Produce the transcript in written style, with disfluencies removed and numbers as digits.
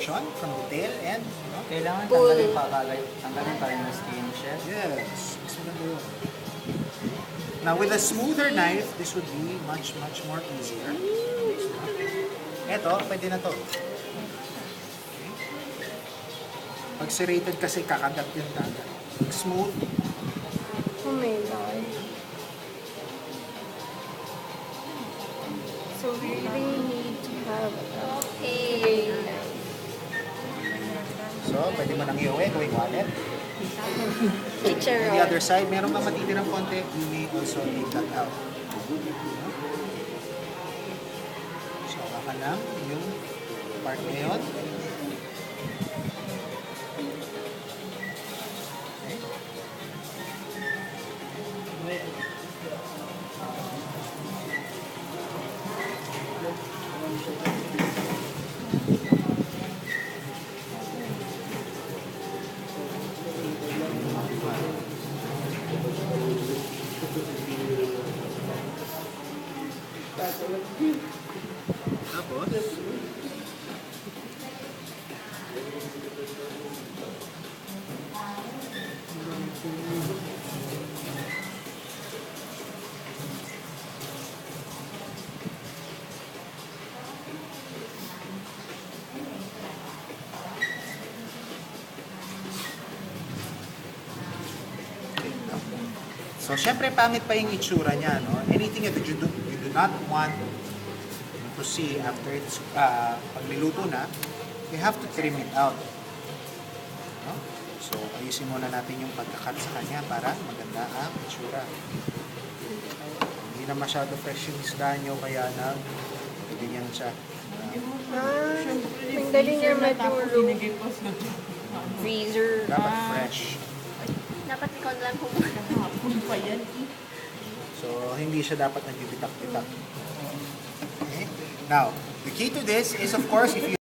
separation from the tail and, Kailangan Pull. tanggalin pa rin yung skin, chef. yes, mas maganda yun. Now, with a smoother knife, this would be much, much more easier. Eto, pwede na to. Okay. Pag serrated kasi, kakagat yung dagat. Pag smooth, Oh my god. So we really need to have Okay. so pwede mo nang iuwi, going wallet. picture On the other side, meron kang matitirang konti, you may also take that out. So, baka lang yung part na yun. Okay. Tapos, so, syempre, pangit pa yung itsura niya, no? Anything that you do not want to see after it's, pag niluto na, you have to trim it out. No? So, ayusin muna natin yung pagkakat sa kanya para maganda ang itsura. Hindi na masyado fresh yung isda nyo, kaya na, ganyan siya. Ang dali niya matulog. Freezer. Dapat fresh. Dapat ikaw lang pumunta. So, hindi siya dapat nagbibitak-bitak. Okay? Now, the key to this is, of course, if you